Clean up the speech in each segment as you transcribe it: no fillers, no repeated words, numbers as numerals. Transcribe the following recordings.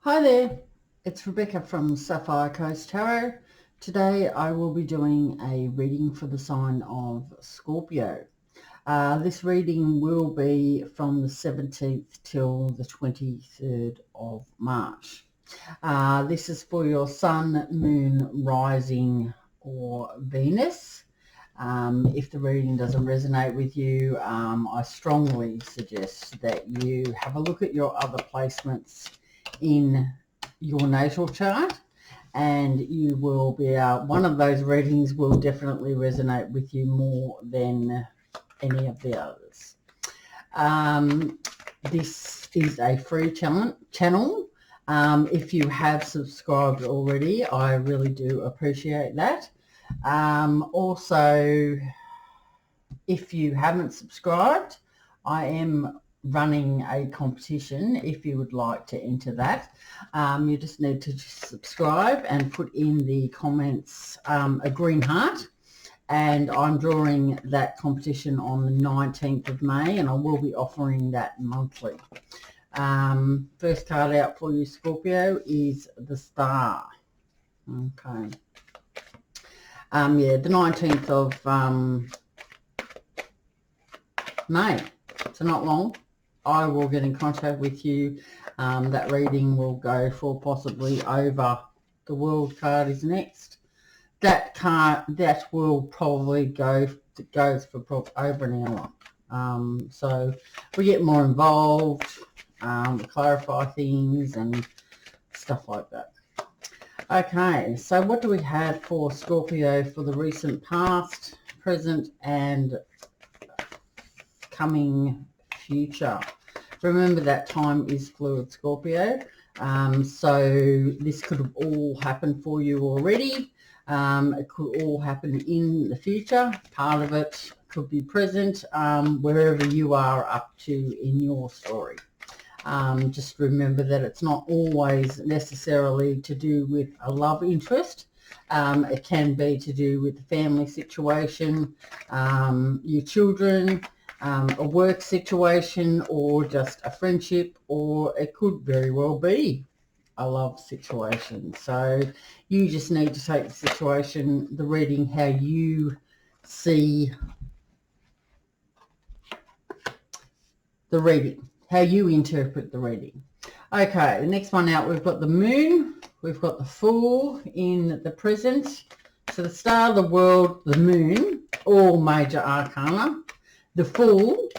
Hi there, it's Rebecca from Sapphire Coast Tarot. Today I will be doing a reading for the sign of Scorpio. This reading will be from the 17th till the 23rd of March. This is for your Sun, Moon, Rising or Venus. If the reading doesn't resonate with you, I strongly suggest that you have a look at your other placements in your natal chart, and you will be one of those readings will definitely resonate with you more than any of the others. This is a free channel. If you have subscribed already, I really do appreciate that. Also, if you haven't subscribed, I am running a competition. If you would like to enter that, you just need to subscribe and put in the comments a green heart, and I'm drawing that competition on the 19th of May, and I will be offering that monthly. First card out for you, Scorpio, is the Star. Okay. Yeah, the 19th of May, so not long. I will get in contact with you. That reading will go for possibly over. The World card is next. That card, that will probably goes for over an hour. So we get more involved, clarify things and stuff like that. Okay, so what do we have for Scorpio for the recent past, present and coming future? Remember that time is fluid, Scorpio. So this could have all happened for you already. It could all happen in the future. Part of it could be present, wherever you are up to in your story. Just remember that it's not always necessarily to do with a love interest. It can be to do with the family situation, your children, a work situation, or just a friendship, or it could very well be a love situation. So you just need to take the situation, the reading, how you see the reading, how you interpret the reading. Okay, the next one out, we've got the Moon, we've got the Fool in the present. So the Star, the World, the Moon, all major arcana. The Fool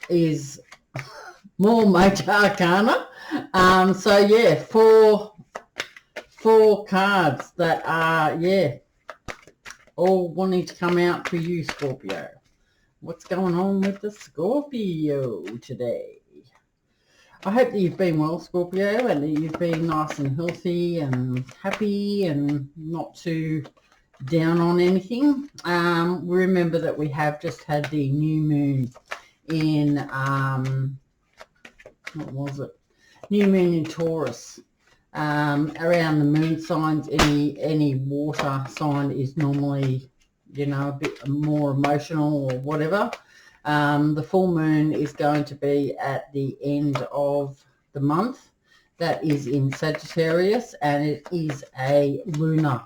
is more major arcana. So yeah, four cards that are, yeah, all wanting to come out for you, Scorpio. What's going on with the Scorpio today? I hope that you've been well, Scorpio, and that you've been nice and healthy and happy and not too down on anything. Remember that we have just had the new moon in, what was it? New moon in Taurus. Around the moon signs, any water sign is normally, you know, a bit more emotional or whatever. The full moon is going to be at the end of the month. That is in Sagittarius, and it is a lunar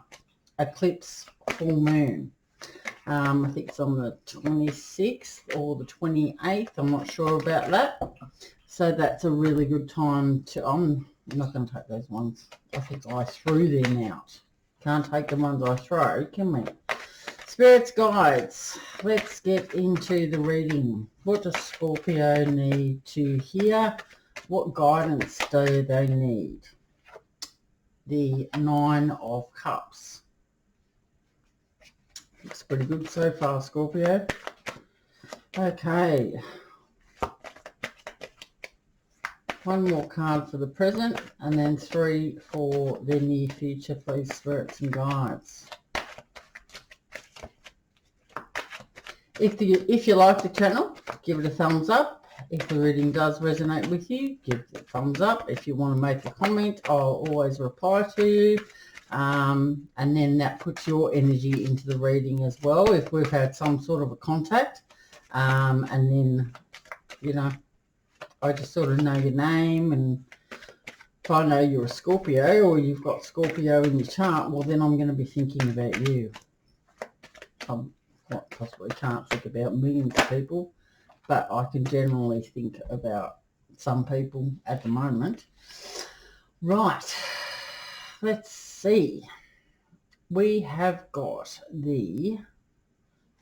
eclipse full moon. I think it's on the 26th or the 28th. I'm not sure about that. So that's a really good time to... I'm not going to take those ones. I think I threw them out. Can't take the ones I throw, can we? Spirits, guides, let's get into the reading. What does Scorpio need to hear? What guidance do they need? The Nine of Cups. Looks pretty good so far, Scorpio. Okay. One more card for the present, and then three for the near future, please, spirits and guides. If you like the channel, give it a thumbs up. If the reading does resonate with you, give it a thumbs up. If you want to make a comment, I'll always reply to you. And then that puts your energy into the reading as well, if we've had some sort of a contact. And then, you know, I just sort of know your name and if I know you're a Scorpio or you've got Scorpio in your chart, well, then I'm going to be thinking about you. I possibly can't think about millions of people, but I can generally think about some people at the moment. Right, let's see. We have got the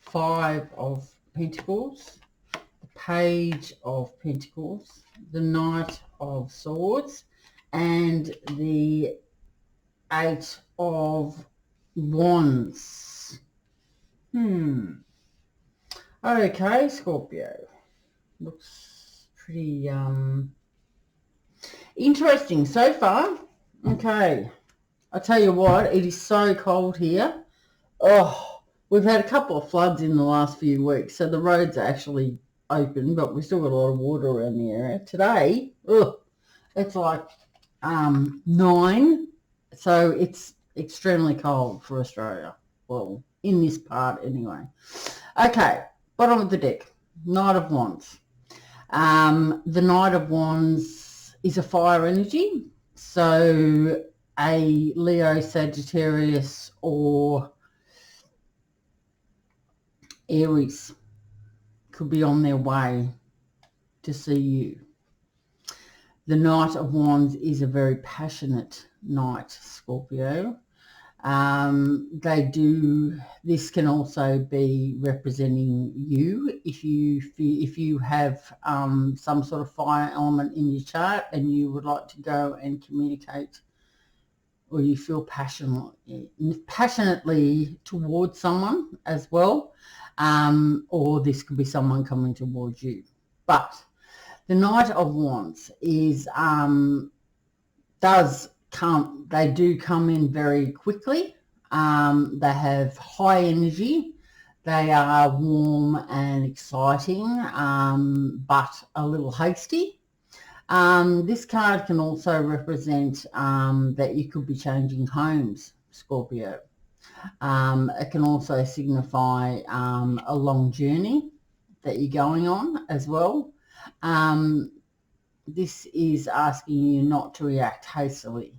Five of Pentacles, the Page of Pentacles, the Knight of Swords, and the Eight of Wands. Okay, Scorpio. Looks pretty interesting so far. Okay. I tell you what, it is so cold here. Oh, we've had a couple of floods in the last few weeks, so the roads are actually open, but we've still got a lot of water around the area. Today, it's like 9, so it's extremely cold for Australia. Well, in this part anyway. Okay, bottom of the deck, Knight of Wands. The Knight of Wands is a fire energy, so a Leo, Sagittarius, or Aries could be on their way to see you. The Knight of Wands is a very passionate knight, Scorpio. This can also be representing you if you have some sort of fire element in your chart and you would like to go and communicate, or you feel passionately towards someone as well, or this could be someone coming towards you. But the Knight of Wands is they do come in very quickly. They have high energy. They are warm and exciting, but a little hasty. This card can also represent that you could be changing homes, Scorpio. It can also signify a long journey that you're going on as well. This is asking you not to react hastily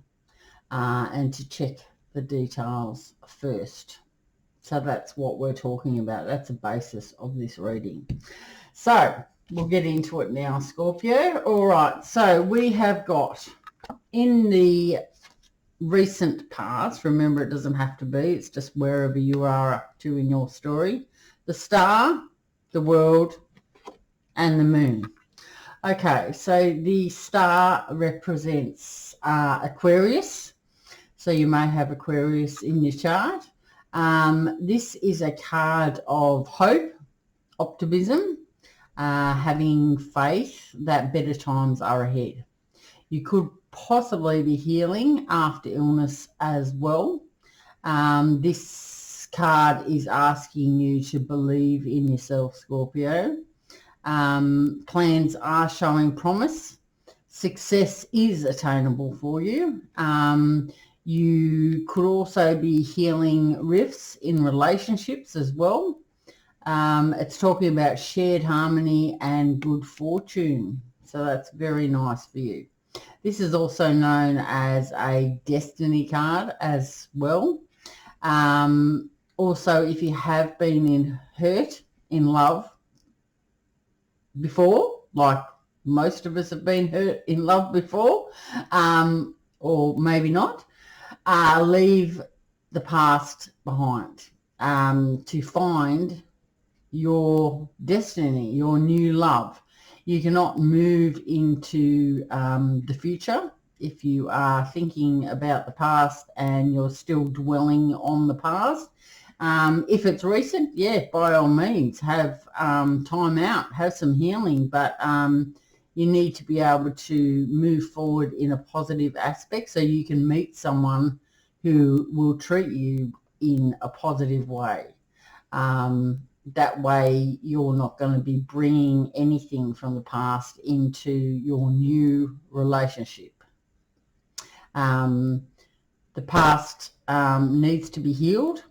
and to check the details first. So that's what we're talking about. That's the basis of this reading. So we'll get into it now, Scorpio. All right, so we have got in the recent past, remember it doesn't have to be, it's just wherever you are up to in your story, the Star, the World, and the Moon. Okay, so the Star represents Aquarius. So you may have Aquarius in your chart. This is a card of hope, optimism, having faith that better times are ahead. You could possibly be healing after illness as well. This card is asking you to believe in yourself, Scorpio. Plans are showing promise. Success is attainable for you. You could also be healing rifts in relationships as well. It's talking about shared harmony and good fortune. So that's very nice for you. This is also known as a destiny card as well. Also, if you have been hurt in love before, like most of us have been hurt in love before, or maybe not, leave the past behind to find your destiny, your new love. You cannot move into the future if you are thinking about the past and you're still dwelling on the past. If it's recent, yeah, by all means, have time out, have some healing, but you need to be able to move forward in a positive aspect so you can meet someone who will treat you in a positive way. That way you're not going to be bringing anything from the past into your new relationship. The past needs to be healed.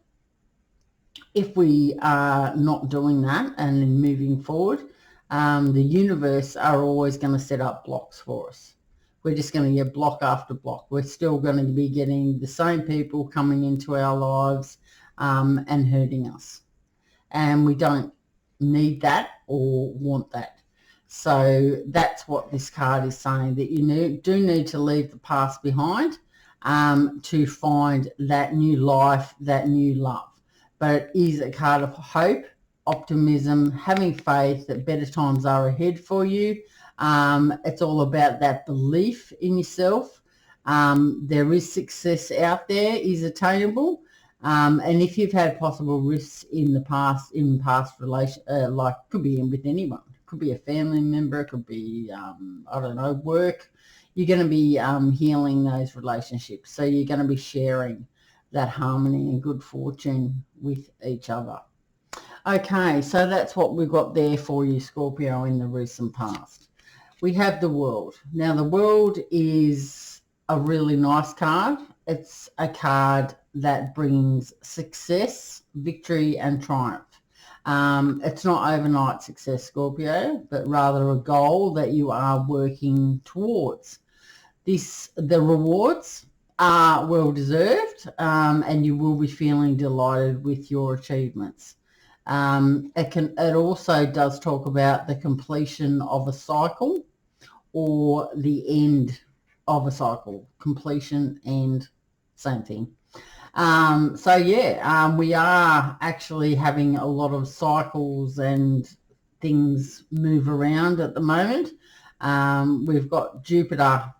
If we are not doing that and then moving forward, the universe are always going to set up blocks for us. we're just going to get block after block. We're still going to be getting the same people coming into our lives and hurting us. And we don't need that or want that. So that's what this card is saying, that you do need to leave the past behind to find that new life, that new love. But it is a card of hope, optimism, having faith that better times are ahead for you. It's all about that belief in yourself. There is success out there, is attainable. And if you've had possible risks in the past, relation, like could be with anyone, could be a family member, it could be, I don't know, work, you're going to be healing those relationships. So you're going to be sharing that harmony and good fortune with each other. Okay, so that's what we've got there for you, Scorpio, in the recent past. We have the World. Now, the World is a really nice card. It's a card that brings success, victory, and triumph. It's not overnight success, Scorpio, but rather a goal that you are working towards. The rewards are well deserved, and you will be feeling delighted with your achievements. It also does talk about the completion of a cycle or the end of a cycle. Completion, end, same thing. So yeah, we are actually having a lot of cycles and things move around at the moment. We've got Jupiter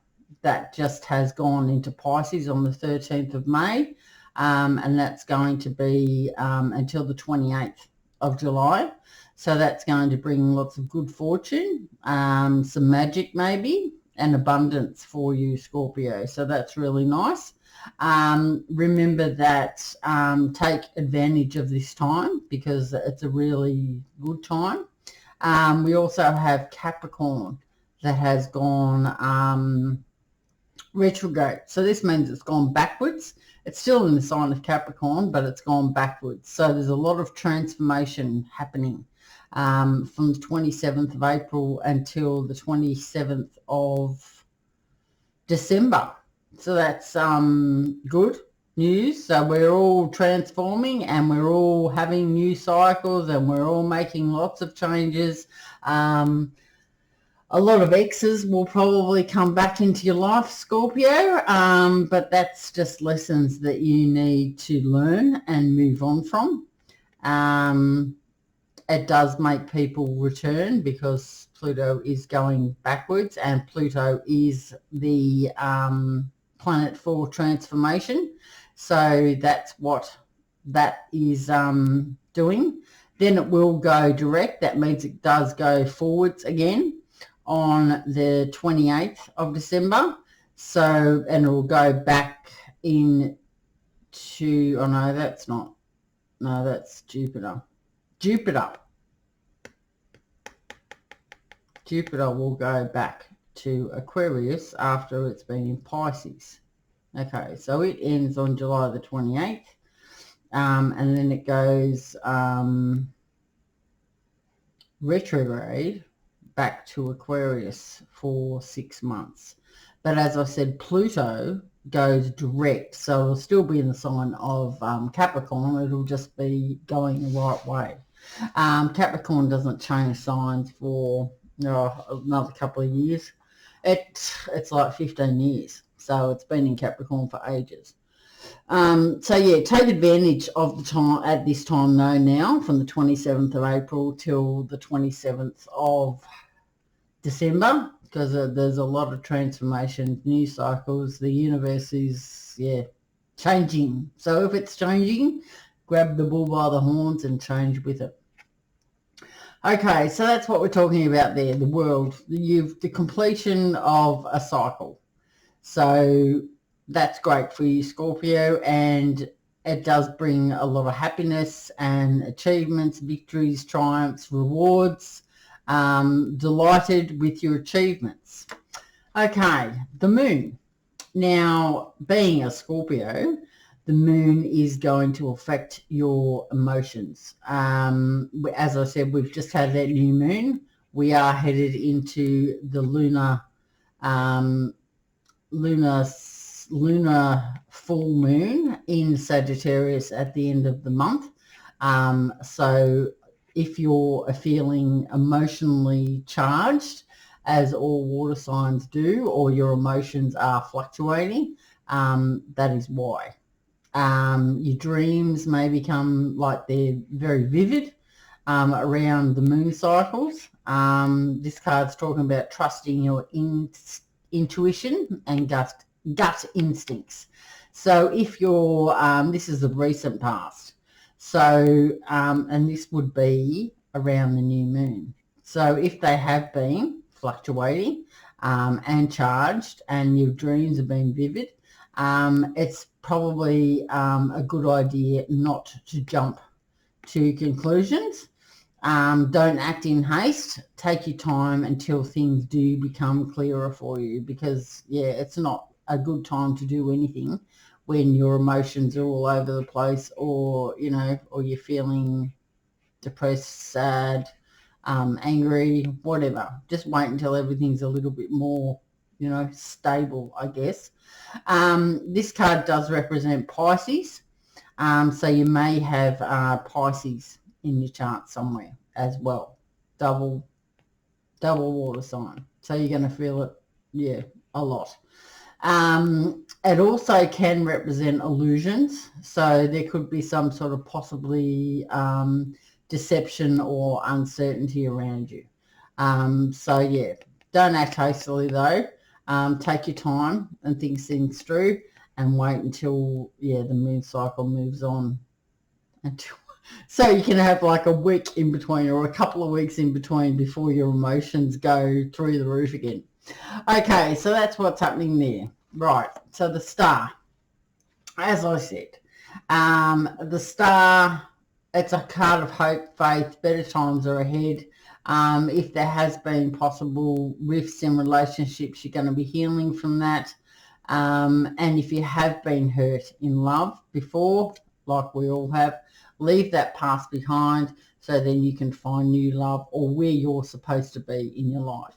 that just has gone into Pisces on the 13th of May, and that's going to be until the 28th of July. So that's going to bring lots of good fortune, some magic maybe, and abundance for you, Scorpio. So that's really nice. Remember that take advantage of this time because it's a really good time. We also have Capricorn that has gone retrograde. So this means it's gone backwards. It's still in the sign of Capricorn, but it's gone backwards. So there's a lot of transformation happening from the 27th of April until the 27th of December. So that's good news. So we're all transforming and we're all having new cycles and we're all making lots of changes. A lot of exes will probably come back into your life, Scorpio, but that's just lessons that you need to learn and move on from. It does make people return because Pluto is going backwards, and Pluto is the planet for transformation. So that's what that is doing. Then it will go direct. That means it does go forwards again on the 28th of December. So, and it will go back into, oh no, that's not, no, that's Jupiter. Jupiter will go back to Aquarius after it's been in Pisces. Okay, so it ends on July the 28th, and then it goes retrograde back to Aquarius for 6 months. But as I said, Pluto goes direct, so it'll still be in the sign of Capricorn. It'll just be going the right way. Capricorn doesn't change signs for another couple of years. It's like 15 years. So it's been in Capricorn for ages. So yeah, take advantage of the time at this time though now, from the 27th of April till the 27th of December, because there's a lot of transformation, new cycles. The universe is, changing. So if it's changing, grab the bull by the horns and change with it. Okay, so that's what we're talking about there, the world. The completion of a cycle. So that's great for you, Scorpio, and it does bring a lot of happiness and achievements, victories, triumphs, rewards. Delighted with your achievements. Okay, the moon. Now, being a Scorpio, the moon is going to affect your emotions. As I said, we've just had that new moon. We are headed into the lunar lunar full moon in Sagittarius at the end of the month. So if you're feeling emotionally charged, as all water signs do, or your emotions are fluctuating, that is why. Your dreams may become like they're very vivid around the moon cycles. This card's talking about trusting your intuition and gut instincts. So if you're, this is the recent past, so, and this would be around the new moon. So if they have been fluctuating and charged and your dreams have been vivid, it's probably a good idea not to jump to conclusions. Don't act in haste. Take your time until things do become clearer for you, because, yeah, it's not a good time to do anything when your emotions are all over the place, or, you know, or you're feeling depressed, sad, angry, whatever. Just wait until everything's a little bit more, you know, stable, I guess. This card does represent Pisces. So you may have Pisces in your chart somewhere as well. Double water sign. So you're going to feel it, yeah, a lot. It also can represent illusions. So there could be some sort of possibly deception or uncertainty around you. So, yeah, don't act hastily though. Take your time and think things through, and wait until, yeah, the moon cycle moves on. So you can have like a week in between, or a couple of weeks in between, before your emotions go through the roof again. Okay, so that's what's happening there. Right, so the star, as I said, the star, it's a card of hope, faith, better times are ahead. If there has been possible rifts in relationships, you're going to be healing from that. And if you have been hurt in love before, like we all have, leave that past behind, so then you can find new love, or where you're supposed to be in your life.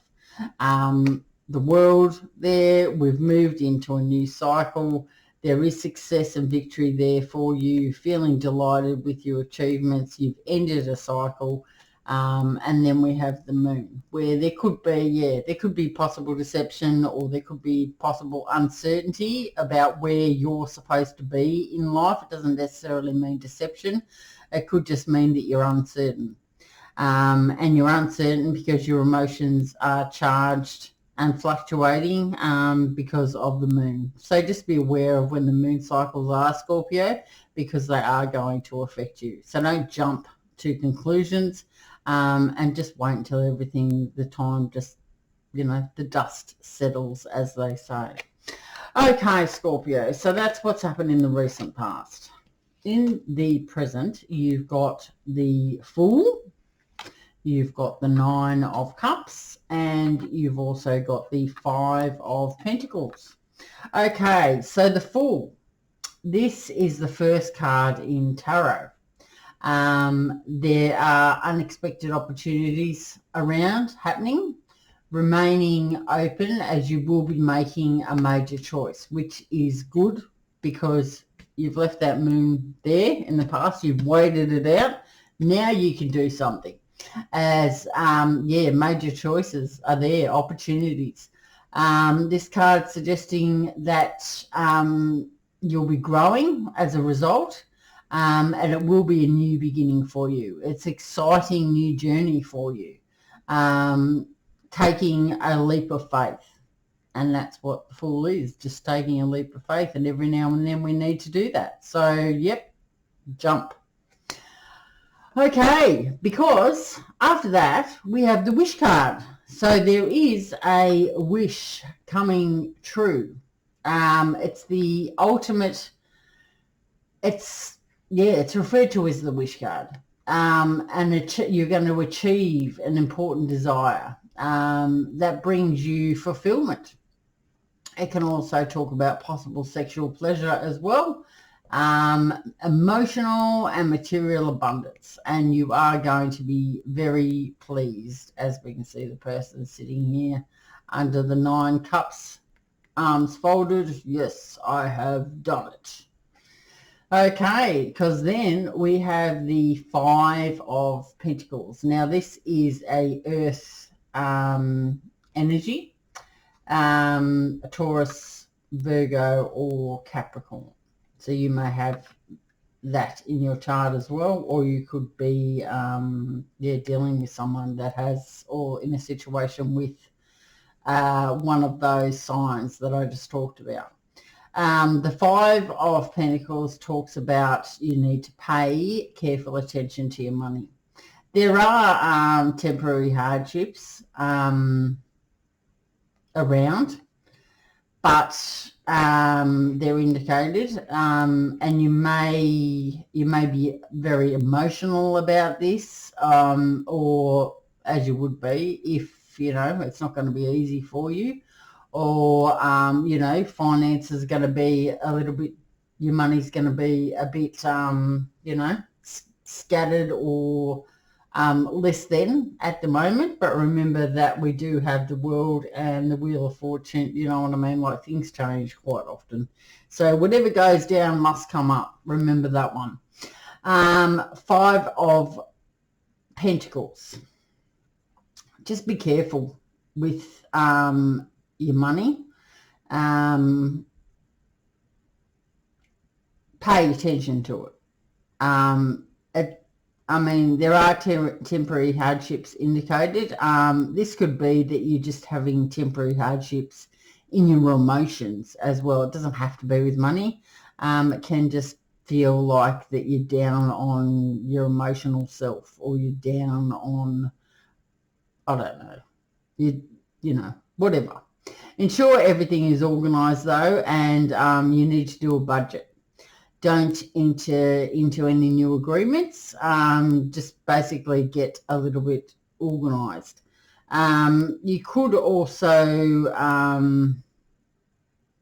The world there, we've moved into a new cycle. There is success and victory there for you, feeling delighted with your achievements. You've ended a cycle. And then we have the moon, where there could be possible deception, or there could be possible uncertainty about where you're supposed to be in life. It doesn't necessarily mean deception. It could just mean that you're uncertain. And you're uncertain because your emotions are charged and fluctuating because of the moon. So just be aware of when the moon cycles are, Scorpio, because they are going to affect you. So don't jump to conclusions, and just wait until everything, the time just, you know, the dust settles, as they say. Okay, Scorpio, so that's what's happened in the recent past. In the present, you've got the Fool, you've got the 9 of Cups, and you've also got the 5 of Pentacles. Okay, so the Fool, this is the first card in Tarot. There are unexpected opportunities around happening. Remaining open, as you will be making a major choice, which is good, because you've left that moon there in the past. You've waited it out. Now you can do something. As, major choices are there, opportunities. This card suggesting that you'll be growing as a result. And it will be a new beginning for you. It's an exciting new journey for you. Taking a leap of faith. And that's what the Fool is, just taking a leap of faith. And every now and then we need to do that. So, yep, jump. Okay, because after that we have the Wish card. So there is a wish coming true. It's the ultimate, it's referred to as the Wish card. And you're going to achieve an important desire that brings you fulfillment. It can also talk about possible sexual pleasure as well, emotional and material abundance. And you are going to be very pleased, as we can see the person sitting here under the 9 cups arms folded. Yes, I have done it. Okay, because then we have the Five of Pentacles. Now this is a Earth energy, a Taurus, Virgo, or Capricorn. So you may have that in your chart as well, or you could be dealing with someone that has, or in a situation with one of those signs that I just talked about. The Five of Pentacles talks about you need to pay careful attention to your money. There are temporary hardships around, but they're indicated, and you may be very emotional about this, or as you would be if it's not going to be easy for you, or finance is going to be a little bit, your money's going to be a bit scattered, or less than at the moment. But remember that we do have the World and the Wheel of Fortune, you know what I mean, like things change quite often. So whatever goes down must come up. Remember that one. Five of Pentacles. Just be careful with your money. Pay attention to it. There are temporary hardships indicated. This could be that you're just having temporary hardships in your emotions as well. It doesn't have to be with money. It can just feel like that you're down on your emotional self, or you're down on, I don't know, whatever. Ensure everything is organised though, and you need to do a budget. Don't enter into any new agreements. Just basically get a little bit organised. You could also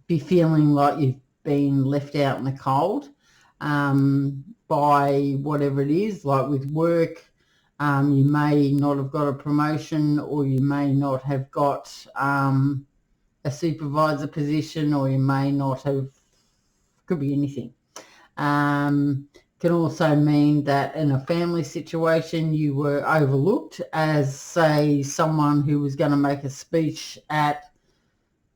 be feeling like you've been left out in the cold by whatever it is, like with work. You may not have got a promotion, or you may not have got a supervisor position, or you may not have, could be anything. Can also mean that in a family situation you were overlooked as, say, someone who was going to make a speech at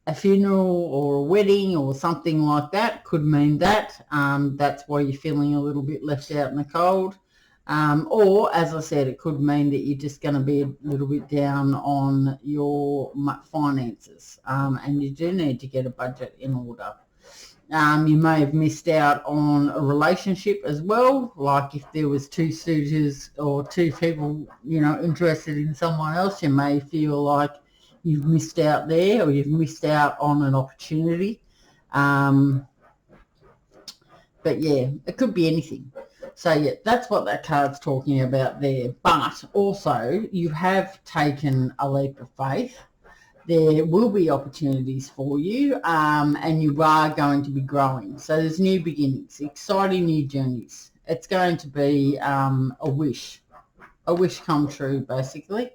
a funeral or a wedding or something like that. Could mean that. That's why you're feeling a little bit left out in the cold. Or, as I said, it could mean that you're just going to be a little bit down on your finances, and you do need to get a budget in order. You may have missed out on a relationship as well, like if there was two suitors or two people, interested in someone else, you may feel like you've missed out there, or you've missed out on an opportunity. But yeah, it could be anything. So yeah, that's what that card's talking about there. But also, you have taken a leap of faith. There will be opportunities for you, and you are going to be growing. So there's new beginnings, exciting new journeys. It's going to be a wish come true, basically.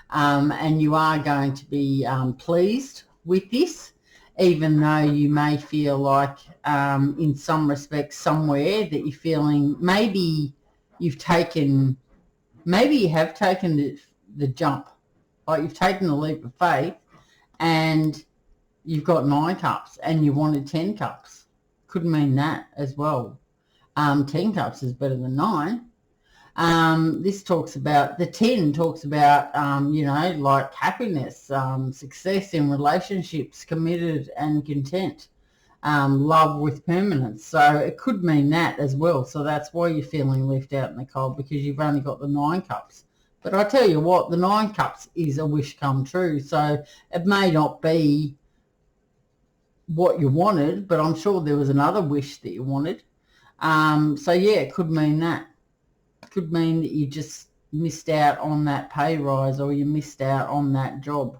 And you are going to be pleased with this, even though you may feel like in some respects somewhere that you're feeling maybe you have taken the jump, like you've taken the leap of faith, and you've got 9 cups and you wanted 10 cups. Could mean that as well. 10 cups is better than 9. This talks about, the 10 talks about, like happiness, success in relationships, committed and content, love with permanence. So it could mean that as well. So that's why you're feeling left out in the cold, because you've only got the 9 cups. But I tell you what, the 9 cups is a wish come true. So it may not be what you wanted, but I'm sure there was another wish that you wanted. So yeah, it could mean that. It could mean that you just missed out on that pay rise, or you missed out on that job,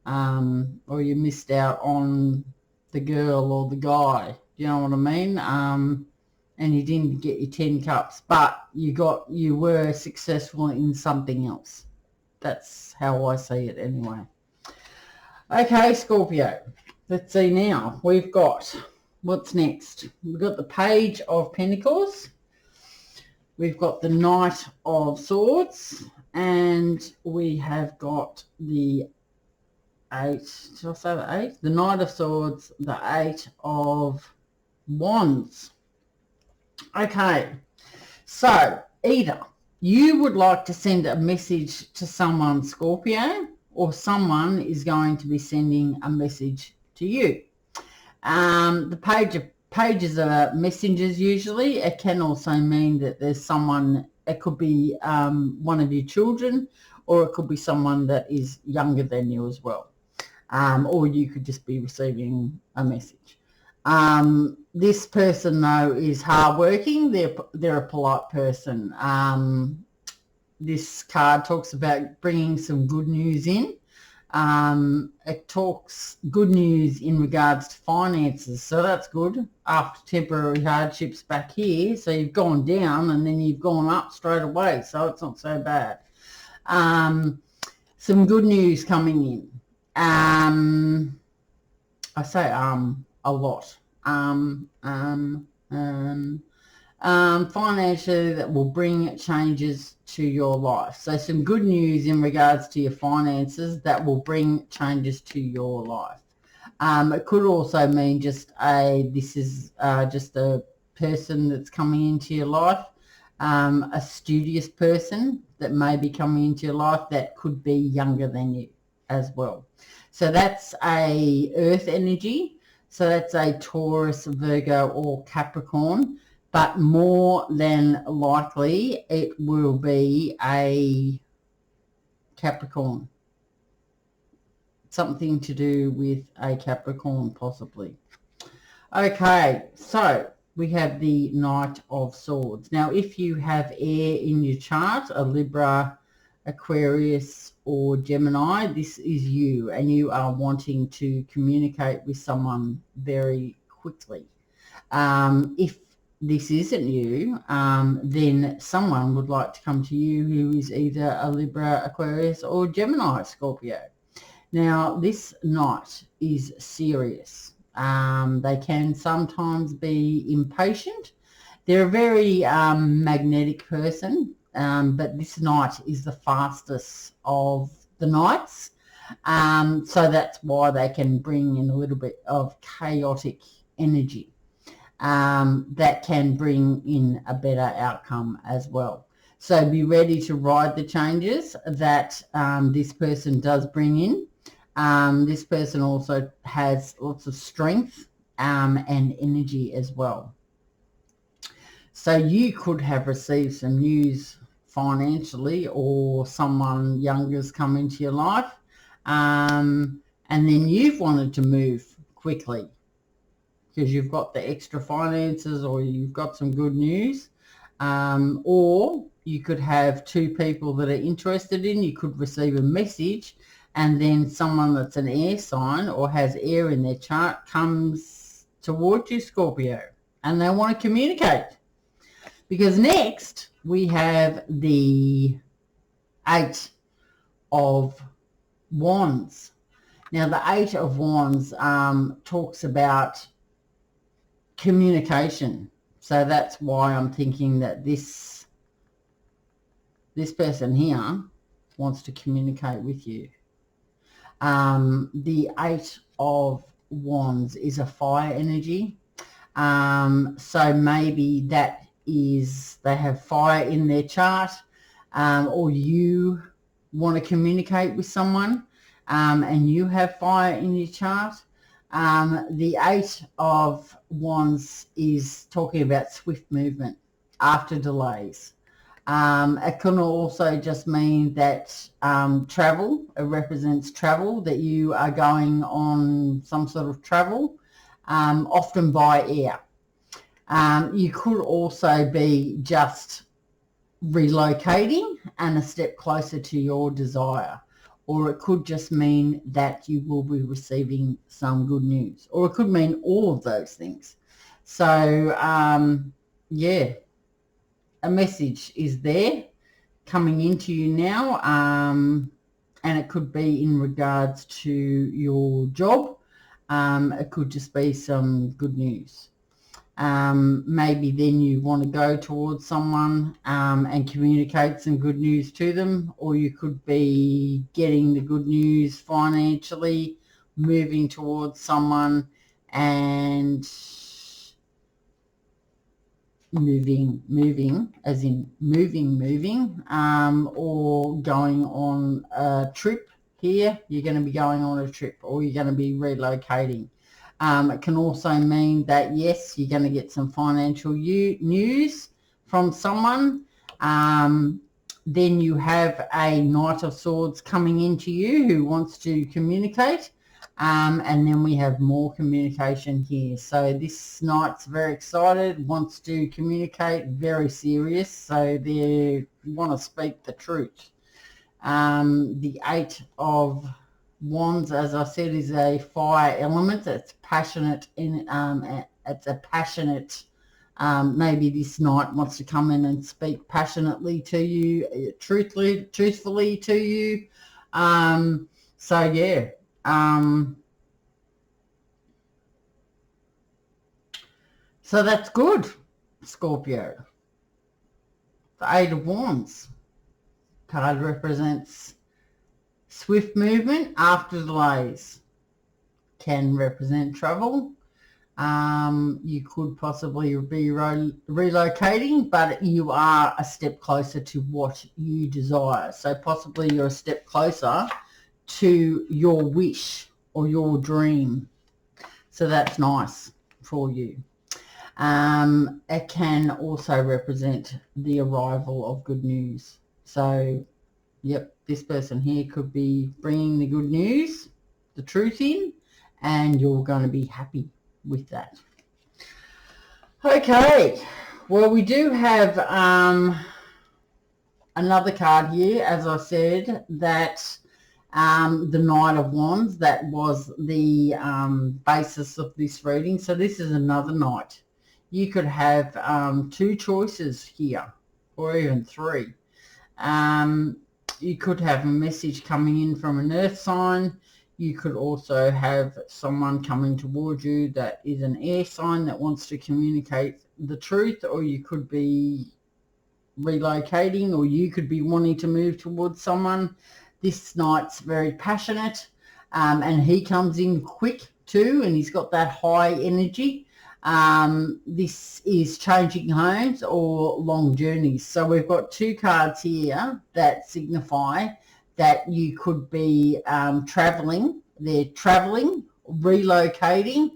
or you missed out on the girl or the guy. Do you know what I mean? And you didn't get your 10 cups, but you were successful in something else. That's how I see it anyway. Okay, Scorpio. let's see now. We've got, what's next? We've got the Page of Pentacles. We've got the Knight of Swords. And we have got the 8. Did I say the 8? The Knight of Swords, the 8 of Wands. Okay. So, either you would like to send a message to someone, Scorpio, or someone is going to be sending a message to you. The pages are messengers usually. It can also mean that there's someone, it could be one of your children, or it could be someone that is younger than you as well. Or you could just be receiving a message. This person, though, is hardworking. They're a polite person. This card talks about bringing some good news in. It talks good news in regards to finances, so that's good. After temporary hardships back here, so you've gone down and then you've gone up straight away, so it's not so bad. Some good news coming in. I say a lot. Financially, that will bring changes to your life. So some good news in regards to your finances that will bring changes to your life. It could also mean just this is just a person that's coming into your life, a studious person that may be coming into your life that could be younger than you as well. So that's a earth energy. So that's a Taurus, Virgo, or Capricorn. But more than likely, it will be a Capricorn. Something to do with a Capricorn, possibly. Okay, so we have the Knight of Swords. Now, if you have air in your chart, a Libra, Aquarius, or Gemini, this is you, and you are wanting to communicate with someone very quickly. If this isn't you, then someone would like to come to you who is either a Libra, Aquarius, or Gemini, Scorpio. Now, this Knight is serious. They can sometimes be impatient. They're a very magnetic person, but this Knight is the fastest of the Knights. So that's why they can bring in a little bit of chaotic energy. That can bring in a better outcome as well. So be ready to ride the changes that this person does bring in. This person also has lots of strength and energy as well. So you could have received some news financially, or someone younger's come into your life, and then you've wanted to move quickly because you've got the extra finances, or you've got some good news, or you could have two people that are interested in. You could receive a message, and then someone that's an air sign or has air in their chart comes towards you, Scorpio, and they want to communicate. Because next we have the 8 of Wands. Now, the 8 of Wands talks about communication. So that's why I'm thinking that this person here wants to communicate with you. The 8 of Wands is a fire energy. So maybe that is they have fire in their chart, or you want to communicate with someone, and you have fire in your chart. The 8 of Wands is talking about swift movement after delays. It can also just mean that travel, it represents travel, that you are going on some sort of travel, often by air. You could also be just relocating and a step closer to your desire. Or it could just mean that you will be receiving some good news. Or it could mean all of those things. So, yeah, a message is there coming into you now. And it could be in regards to your job. It could just be some good news. Maybe then you want to go towards someone and communicate some good news to them, or you could be getting the good news financially, moving towards someone and moving as in moving, or going on a trip. Here you're going to be going on a trip, or you're going to be relocating. It can also mean that yes, you're going to get some financial news from someone. Then you have a Knight of Swords coming into you who wants to communicate. And then we have more communication here. So this Knight's very excited, wants to communicate, very serious. So they want to speak the truth. The Eight of Wands, as I said, is a fire element. It's passionate. It's a passionate. Maybe this Knight wants to come in and speak passionately to you, truthfully to you. So yeah. So that's good, Scorpio. The Eight of Wands card represents swift movement after delays. Can represent travel. You could possibly be relocating, but you are a step closer to what you desire. So possibly you're a step closer to your wish or your dream. So that's nice for you. It can also represent the arrival of good news. So, yep, this person here could be bringing the good news, the truth in, and you're going to be happy with that. Okay, well, we do have another card here, as I said, that the Knight of Wands, that was the basis of this reading. So this is another Knight. You could have two choices here, or even three. You could have a message coming in from an earth sign. You could also have someone coming towards you that is an air sign that wants to communicate the truth, or you could be relocating, or you could be wanting to move towards someone. This Knight's very passionate, and he comes in quick too, and he's got that high energy. This is changing homes or long journeys. So we've got two cards here that signify that you could be traveling. They're traveling, relocating,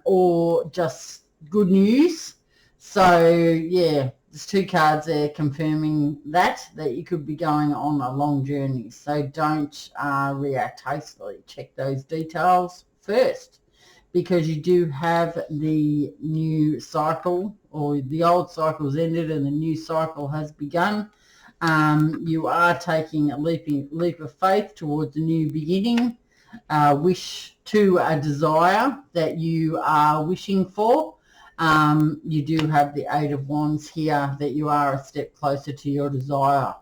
or just good news. So yeah, there's two cards there confirming that you could be going on a long journey. So don't react hastily. Check those details first, because you do have the new cycle, or the old cycle's ended and the new cycle has begun. You are taking a leap of faith towards a new beginning, wish to a desire that you are wishing for. You do have the Eight of Wands here, that you are a step closer to your desire.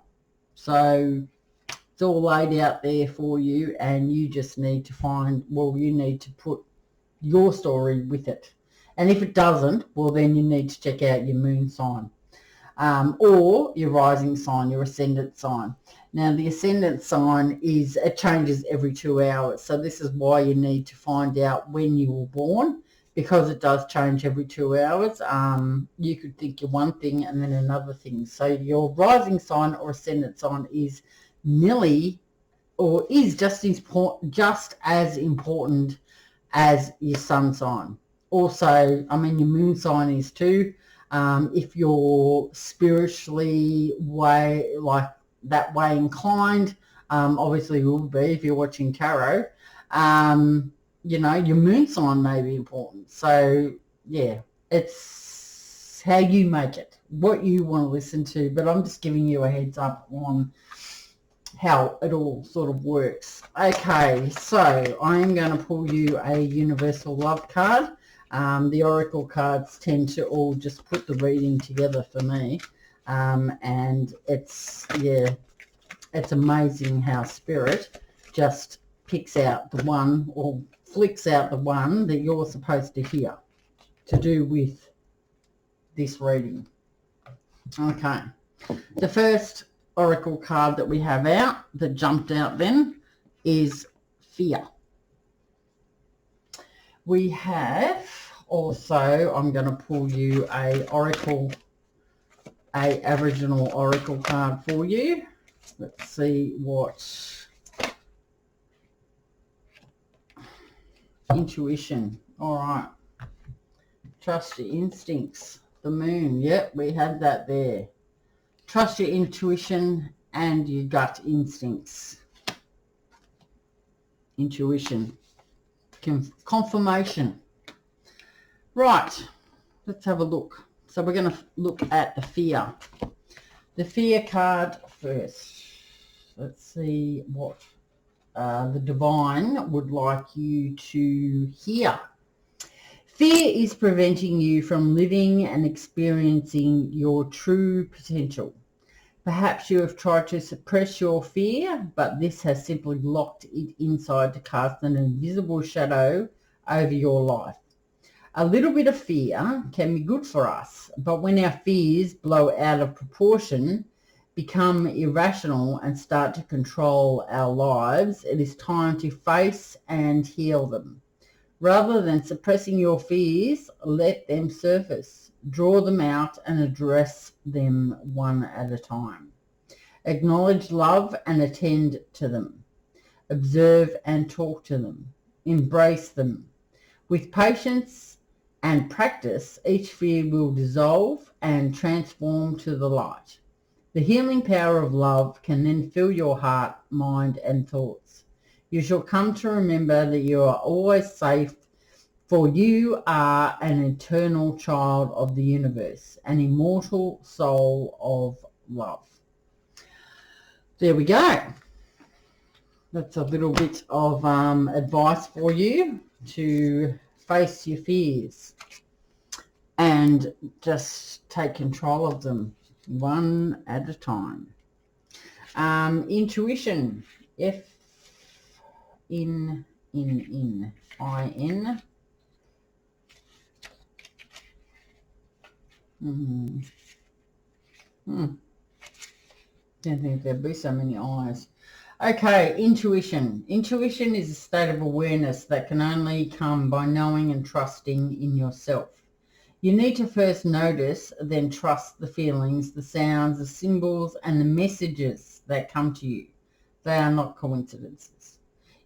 So it's all laid out there for you, and you just need to find, well, you need to put your story with it. And if it doesn't, well, then you need to check out your moon sign, or your rising sign, your ascendant sign. Now, the ascendant sign it changes every 2 hours. So this is why you need to find out when you were born, because it does change every 2 hours. You could think you're one thing and then another thing. So your rising sign or ascendant sign is nearly, or is just as important as your sun sign. Also, I mean, your moon sign is too. If you're spiritually way inclined, obviously you will be if you're watching tarot. You know, your moon sign may be important. So yeah, it's how you make it, what you want to listen to. But I'm just giving you a heads up on how it all sort of works. Okay, so I'm going to pull you a universal love card. The oracle cards tend to all just put the reading together for me, and it's amazing how spirit just picks out the one or flicks out the one that you're supposed to hear to do with this reading. Okay. The first oracle card that we have out, that jumped out then, is fear. We have also, I'm going to pull you a Aboriginal oracle card for you. Let's see what intuition. All right. Trust your instincts. The moon. Yep, we had that there. Trust your intuition and your gut instincts. Intuition. Confirmation. Right. Let's have a look. So we're going to look at the fear. The fear card first. Let's see what the divine would like you to hear. Fear is preventing you from living and experiencing your true potential. Perhaps you have tried to suppress your fear, but this has simply locked it inside to cast an invisible shadow over your life. A little bit of fear can be good for us, but when our fears blow out of proportion, become irrational and start to control our lives, it is time to face and heal them. Rather than suppressing your fears, let them surface, draw them out and address them one at a time. Acknowledge, love and attend to them. Observe and talk to them. Embrace them. With patience and practice, each fear will dissolve and transform to the light. The healing power of love can then fill your heart, mind and thoughts. You shall come to remember that you are always safe, for you are an eternal child of the universe, an immortal soul of love. There we go. That's a little bit of advice for you to face your fears and just take control of them one at a time. Intuition, F-in-I-N. Didn't think there'd be so many eyes. Okay, intuition. Intuition is a state of awareness that can only come by knowing and trusting in yourself. You need to first notice, then trust the feelings, the sounds, the symbols, and the messages that come to you. They are not coincidences.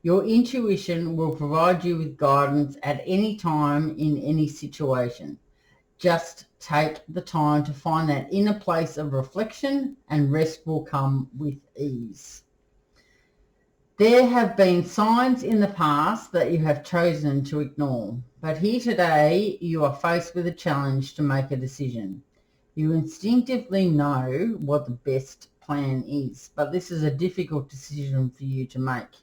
Your intuition will provide you with guidance at any time in any situation. Just take the time to find that inner place of reflection, and rest will come with ease. There have been signs in the past that you have chosen to ignore, but here today you are faced with a challenge to make a decision. You instinctively know what the best plan is, but this is a difficult decision for you to make.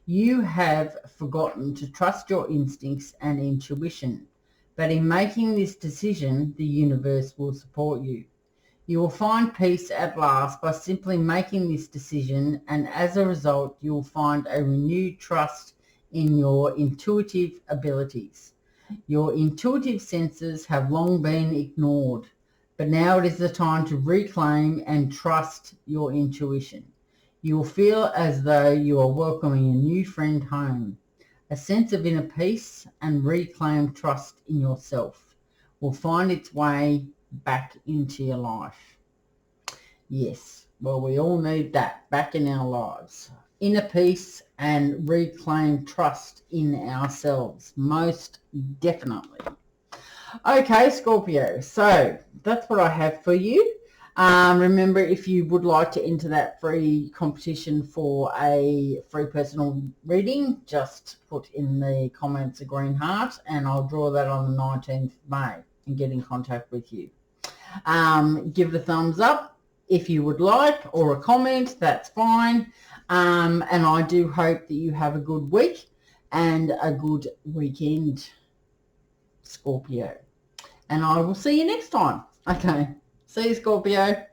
You have forgotten to trust your instincts and intuition, but in making this decision, the universe will support you. You will find peace at last by simply making this decision, and as a result, you will find a renewed trust in your intuitive abilities. Your intuitive senses have long been ignored, but now it is the time to reclaim and trust your intuition. You will feel as though you are welcoming a new friend home. A sense of inner peace and reclaimed trust in yourself will find its way back into your life. Yes, well, we all need that back in our lives. Inner peace and reclaimed trust in ourselves, most definitely. Okay, Scorpio, so that's what I have for you. Remember, if you would like to enter that free competition for a free personal reading, just put in the comments a green heart and I'll draw that on the 19th of May and get in contact with you. Give it a thumbs up if you would like, or a comment, that's fine. And I do hope that you have a good week and a good weekend, Scorpio. And I will see you next time. Okay, see you, Scorpio.